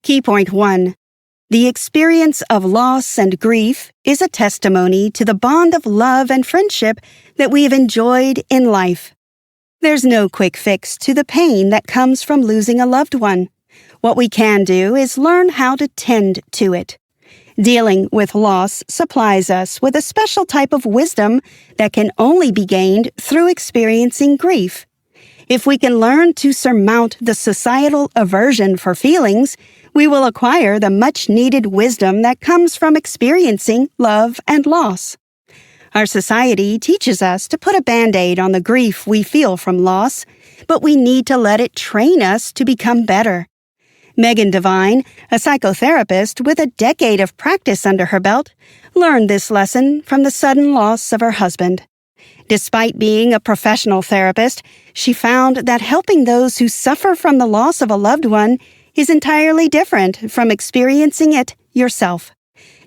Key point 1. The experience of loss and grief is a testimony to the bond of love and friendship that we have enjoyed in life. There's no quick fix to the pain that comes from losing a loved one. What we can do is learn how to tend to it. Dealing with loss supplies us with a special type of wisdom that can only be gained through experiencing grief. If we can learn to surmount the societal aversion for feelings, we will acquire the much-needed wisdom that comes from experiencing love and loss. Our society teaches us to put a Band-Aid on the grief we feel from loss, but we need to let it train us to become better. Megan Devine, a psychotherapist with a decade of practice under her belt, learned this lesson from the sudden loss of her husband. Despite being a professional therapist, she found that helping those who suffer from the loss of a loved one is entirely different from experiencing it yourself.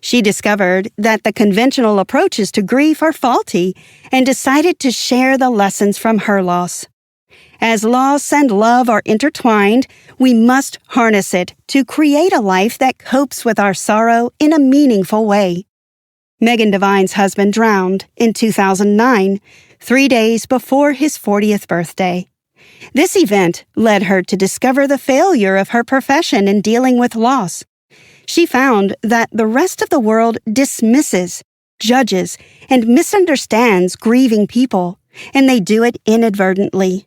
She discovered that the conventional approaches to grief are faulty and decided to share the lessons from her loss. As loss and love are intertwined, we must harness it to create a life that copes with our sorrow in a meaningful way. Megan Devine's husband drowned in 2009, 3 days before his 40th birthday. This event led her to discover the failure of her profession in dealing with loss. She found that the rest of the world dismisses, judges, and misunderstands grieving people, and they do it inadvertently.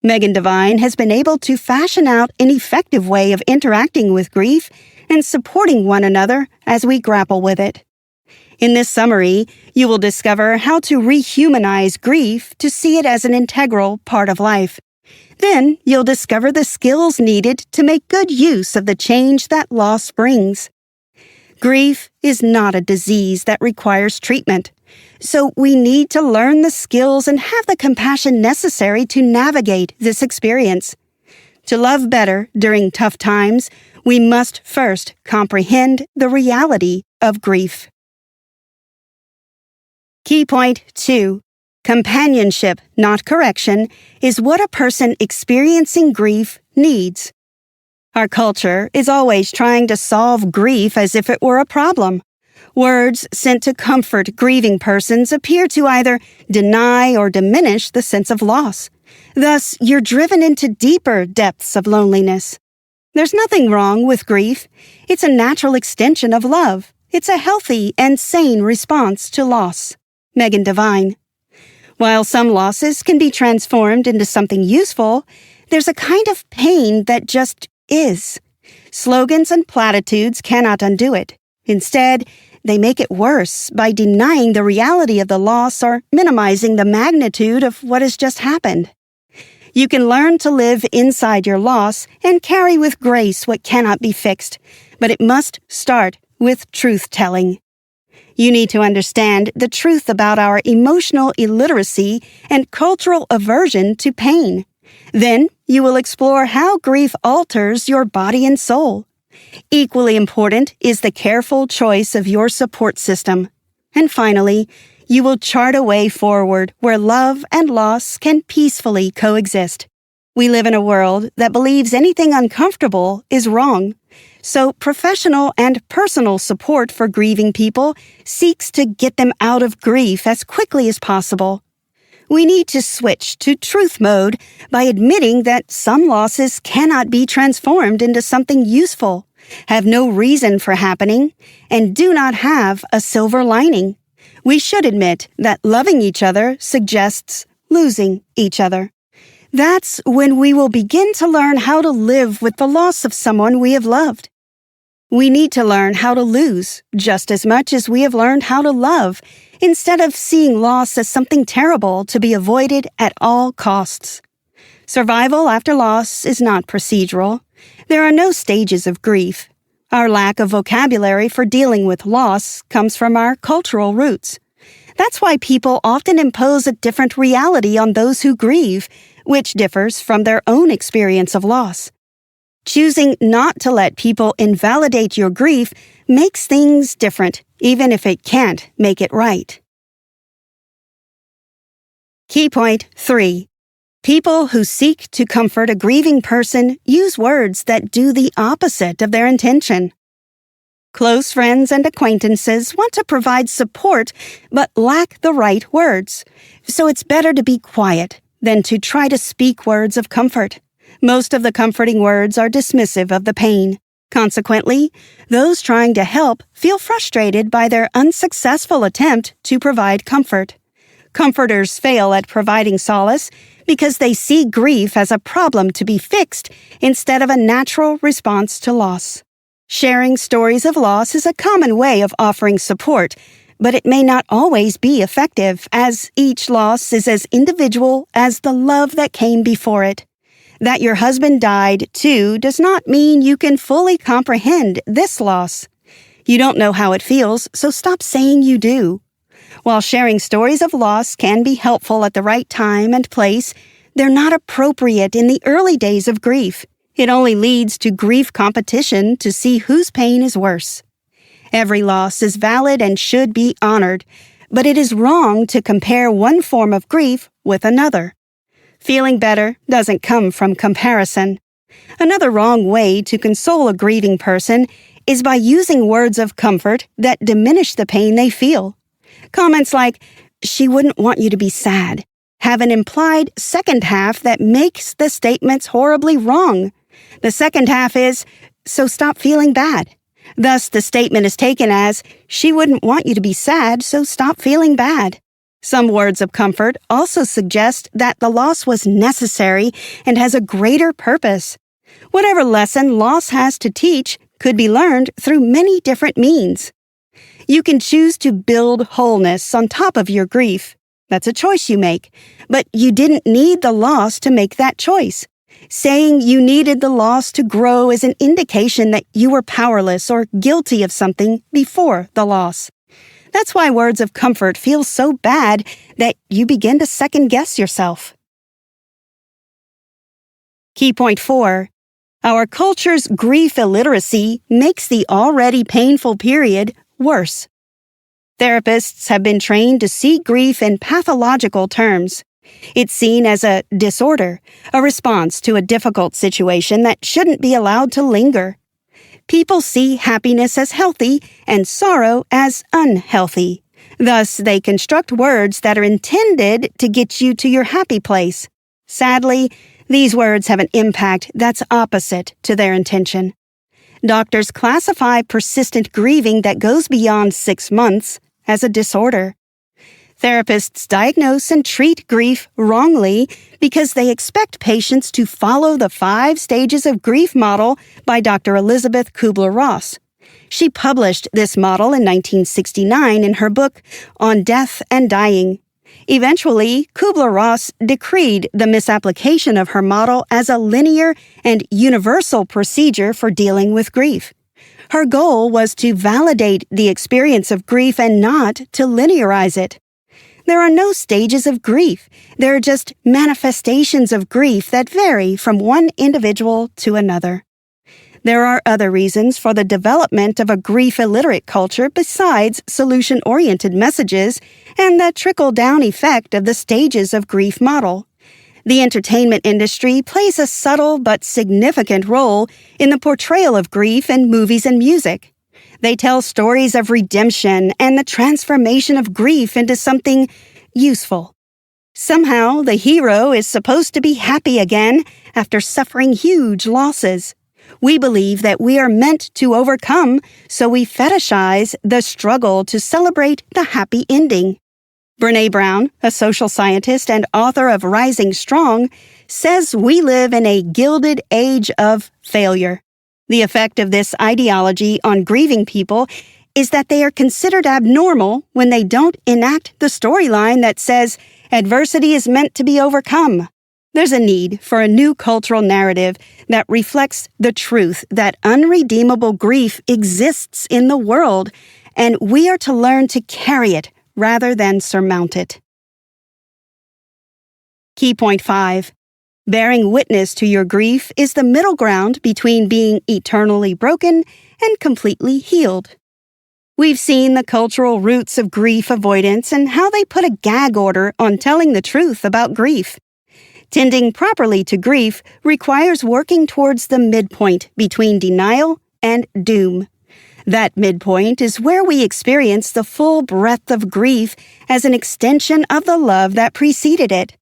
Megan Devine has been able to fashion out an effective way of interacting with grief and supporting one another as we grapple with it. In this summary, you will discover how to rehumanize grief to see it as an integral part of life. Then you'll discover the skills needed to make good use of the change that loss brings. Grief is not a disease that requires treatment, so we need to learn the skills and have the compassion necessary to navigate this experience. To love better during tough times, we must first comprehend the reality of grief. Key point 2. Companionship, not correction, is what a person experiencing grief needs. Our culture is always trying to solve grief as if it were a problem. Words sent to comfort grieving persons appear to either deny or diminish the sense of loss. Thus, you're driven into deeper depths of loneliness. There's nothing wrong with grief. It's a natural extension of love. It's a healthy and sane response to loss. Megan Devine. While some losses can be transformed into something useful, there's a kind of pain that just is. Slogans and platitudes cannot undo it. Instead, they make it worse by denying the reality of the loss or minimizing the magnitude of what has just happened. You can learn to live inside your loss and carry with grace what cannot be fixed, but it must start with truth-telling. You need to understand the truth about our emotional illiteracy and cultural aversion to pain. Then you will explore how grief alters your body and soul. Equally important is the careful choice of your support system. And finally, you will chart a way forward where love and loss can peacefully coexist. We live in a world that believes anything uncomfortable is wrong. So professional and personal support for grieving people seeks to get them out of grief as quickly as possible. We need to switch to truth mode by admitting that some losses cannot be transformed into something useful, have no reason for happening, and do not have a silver lining. We should admit that loving each other suggests losing each other. That's when we will begin to learn how to live with the loss of someone we have loved. We need to learn how to lose just as much as we have learned how to love, instead of seeing loss as something terrible to be avoided at all costs. Survival after loss is not procedural. There are no stages of grief. Our lack of vocabulary for dealing with loss comes from our cultural roots. That's why people often impose a different reality on those who grieve, which differs from their own experience of loss. Choosing not to let people invalidate your grief makes things different, even if it can't make it right. Key point 3. People who seek to comfort a grieving person use words that do the opposite of their intention. Close friends and acquaintances want to provide support but lack the right words, so it's better to be quiet than to try to speak words of comfort. Most of the comforting words are dismissive of the pain. Consequently, those trying to help feel frustrated by their unsuccessful attempt to provide comfort. Comforters fail at providing solace because they see grief as a problem to be fixed instead of a natural response to loss. Sharing stories of loss is a common way of offering support, but it may not always be effective, as each loss is as individual as the love that came before it. That your husband died, too, does not mean you can fully comprehend this loss. You don't know how it feels, so stop saying you do. While sharing stories of loss can be helpful at the right time and place, they're not appropriate in the early days of grief. It only leads to grief competition to see whose pain is worse. Every loss is valid and should be honored, but it is wrong to compare one form of grief with another. Feeling better doesn't come from comparison. Another wrong way to console a grieving person is by using words of comfort that diminish the pain they feel. Comments like, "She wouldn't want you to be sad," have an implied second half that makes the statements horribly wrong. The second half is, "So stop feeling bad." Thus, the statement is taken as, "She wouldn't want you to be sad, so stop feeling bad." Some words of comfort also suggest that the loss was necessary and has a greater purpose. Whatever lesson loss has to teach could be learned through many different means. You can choose to build wholeness on top of your grief. That's a choice you make, but you didn't need the loss to make that choice. Saying you needed the loss to grow is an indication that you were powerless or guilty of something before the loss. That's why words of comfort feel so bad that you begin to second-guess yourself. Key point 4. Our culture's grief illiteracy makes the already painful period worse. Therapists have been trained to see grief in pathological terms. It's seen as a disorder, a response to a difficult situation that shouldn't be allowed to linger. People see happiness as healthy and sorrow as unhealthy. Thus, they construct words that are intended to get you to your happy place. Sadly, these words have an impact that's opposite to their intention. Doctors classify persistent grieving that goes beyond 6 months as a disorder. Therapists diagnose and treat grief wrongly because they expect patients to follow the 5 stages of grief model by Dr. Elizabeth Kubler-Ross. She published this model in 1969 in her book On Death and Dying. Eventually, Kubler-Ross decreed the misapplication of her model as a linear and universal procedure for dealing with grief. Her goal was to validate the experience of grief and not to linearize it. There are no stages of grief. There are just manifestations of grief that vary from one individual to another. There are other reasons for the development of a grief-illiterate culture besides solution-oriented messages and the trickle-down effect of the stages of grief model. The entertainment industry plays a subtle but significant role in the portrayal of grief in movies and music. They tell stories of redemption and the transformation of grief into something useful. Somehow, the hero is supposed to be happy again after suffering huge losses. We believe that we are meant to overcome, so we fetishize the struggle to celebrate the happy ending. Brené Brown, a social scientist and author of Rising Strong, says we live in a gilded age of failure. The effect of this ideology on grieving people is that they are considered abnormal when they don't enact the storyline that says adversity is meant to be overcome. There's a need for a new cultural narrative that reflects the truth that unredeemable grief exists in the world, and we are to learn to carry it rather than surmount it. Key point 5. Bearing witness to your grief is the middle ground between being eternally broken and completely healed. We've seen the cultural roots of grief avoidance and how they put a gag order on telling the truth about grief. Tending properly to grief requires working towards the midpoint between denial and doom. That midpoint is where we experience the full breadth of grief as an extension of the love that preceded it.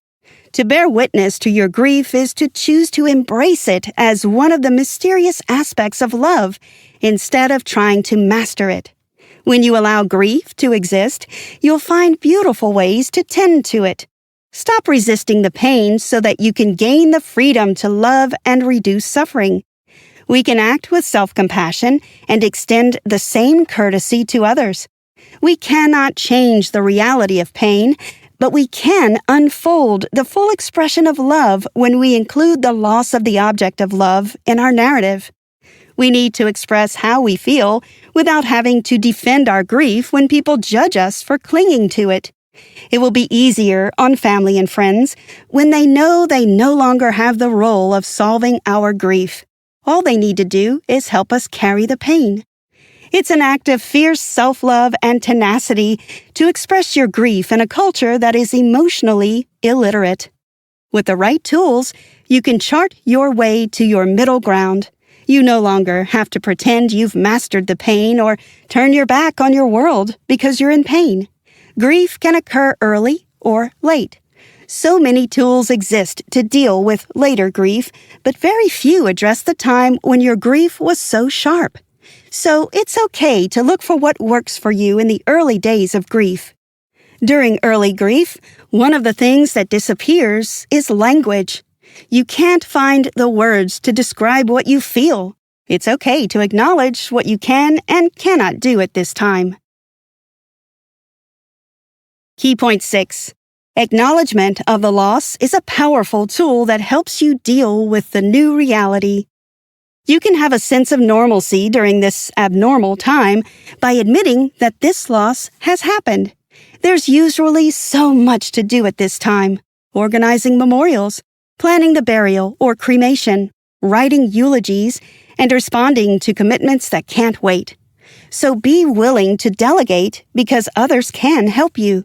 To bear witness to your grief is to choose to embrace it as one of the mysterious aspects of love instead of trying to master it. When you allow grief to exist, you'll find beautiful ways to tend to it. Stop resisting the pain so that you can gain the freedom to love and reduce suffering. We can act with self-compassion and extend the same courtesy to others. We cannot change the reality of pain, but we can unfold the full expression of love when we include the loss of the object of love in our narrative. We need to express how we feel without having to defend our grief when people judge us for clinging to it. It will be easier on family and friends when they know they no longer have the role of solving our grief. All they need to do is help us carry the pain. It's an act of fierce self-love and tenacity to express your grief in a culture that is emotionally illiterate. With the right tools, you can chart your way to your middle ground. You no longer have to pretend you've mastered the pain or turn your back on your world because you're in pain. Grief can occur early or late. So many tools exist to deal with later grief, but very few address the time when your grief was so sharp. So it's okay to look for what works for you in the early days of grief. During early grief, one of the things that disappears is language. You can't find the words to describe what you feel. It's okay to acknowledge what you can and cannot do at this time. Key point 6. Acknowledgement of the loss is a powerful tool that helps you deal with the new reality. You can have a sense of normalcy during this abnormal time by admitting that this loss has happened. There's usually so much to do at this time: organizing memorials, planning the burial or cremation, writing eulogies, and responding to commitments that can't wait. So be willing to delegate because others can help you.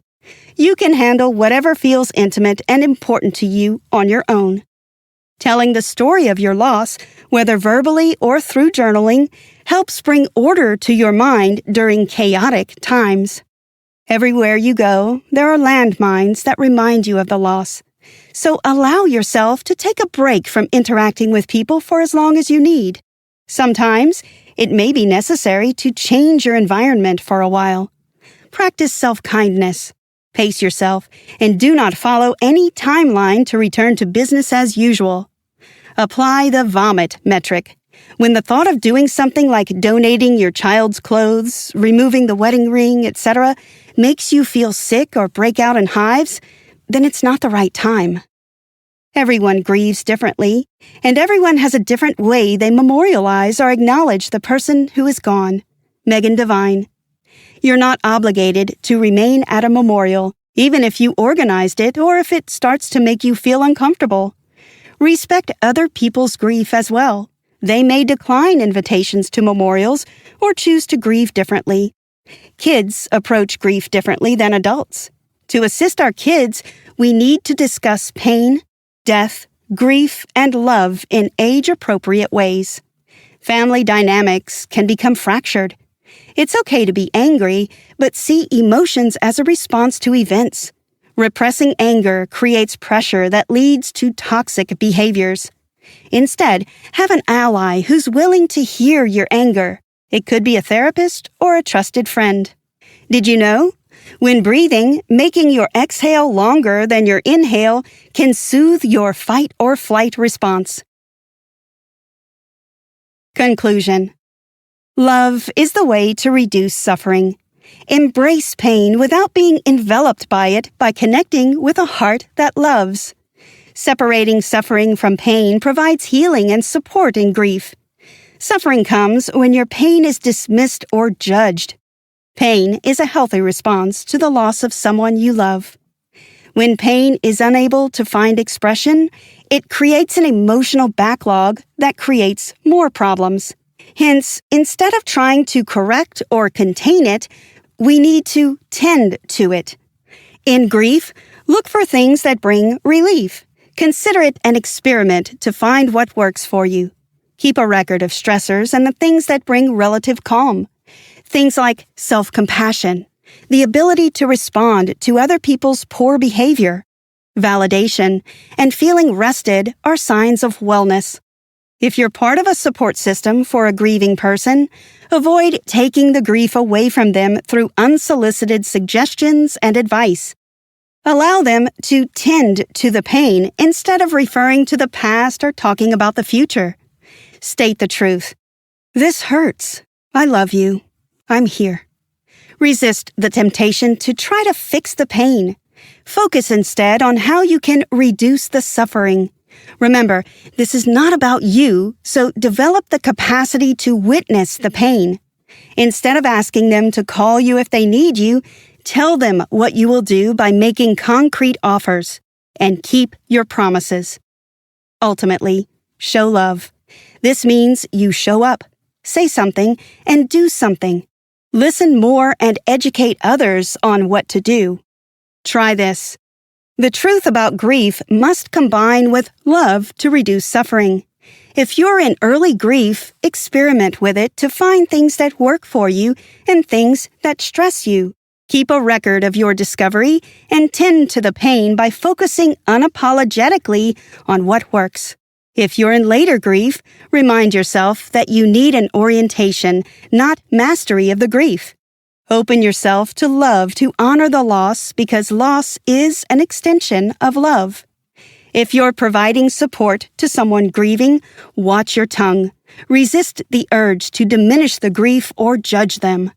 You can handle whatever feels intimate and important to you on your own. Telling the story of your loss, whether verbally or through journaling, helps bring order to your mind during chaotic times. Everywhere you go, there are landmines that remind you of the loss. So allow yourself to take a break from interacting with people for as long as you need. Sometimes, it may be necessary to change your environment for a while. Practice self-kindness. Pace yourself, and do not follow any timeline to return to business as usual. Apply the vomit metric. When the thought of doing something like donating your child's clothes, removing the wedding ring, etc., makes you feel sick or break out in hives, then it's not the right time. Everyone grieves differently, and everyone has a different way they memorialize or acknowledge the person who is gone. Megan Devine. You're not obligated to remain at a memorial, even if you organized it or if it starts to make you feel uncomfortable. Respect other people's grief as well. They may decline invitations to memorials or choose to grieve differently. Kids approach grief differently than adults. To assist our kids, we need to discuss pain, death, grief, and love in age-appropriate ways. Family dynamics can become fractured. It's okay to be angry, but see emotions as a response to events. Repressing anger creates pressure that leads to toxic behaviors. Instead, have an ally who's willing to hear your anger. It could be a therapist or a trusted friend. Did you know? When breathing, making your exhale longer than your inhale can soothe your fight or flight response. Conclusion. Love is the way to reduce suffering. Embrace pain without being enveloped by it by connecting with a heart that loves. Separating suffering from pain provides healing and support in grief. Suffering comes when your pain is dismissed or judged. Pain is a healthy response to the loss of someone you love. When pain is unable to find expression, it creates an emotional backlog that creates more problems. Hence, instead of trying to correct or contain it, we need to tend to it. In grief, look for things that bring relief. Consider it an experiment to find what works for you. Keep a record of stressors and the things that bring relative calm. Things like self-compassion, the ability to respond to other people's poor behavior, validation, and feeling rested are signs of wellness. If you're part of a support system for a grieving person, avoid taking the grief away from them through unsolicited suggestions and advice. Allow them to tend to the pain instead of referring to the past or talking about the future. State the truth. This hurts. I love you. I'm here. Resist the temptation to try to fix the pain. Focus instead on how you can reduce the suffering. Remember, this is not about you, so develop the capacity to witness the pain. Instead of asking them to call you if they need you, tell them what you will do by making concrete offers, and keep your promises. Ultimately, show love. This means you show up, say something, and do something. Listen more and educate others on what to do. Try this. The truth about grief must combine with love to reduce suffering. If you're in early grief, experiment with it to find things that work for you and things that stress you. Keep a record of your discovery and tend to the pain by focusing unapologetically on what works. If you're in later grief, remind yourself that you need an orientation, not mastery of the grief. Open yourself to love to honor the loss because loss is an extension of love. If you're providing support to someone grieving, watch your tongue. Resist the urge to diminish the grief or judge them.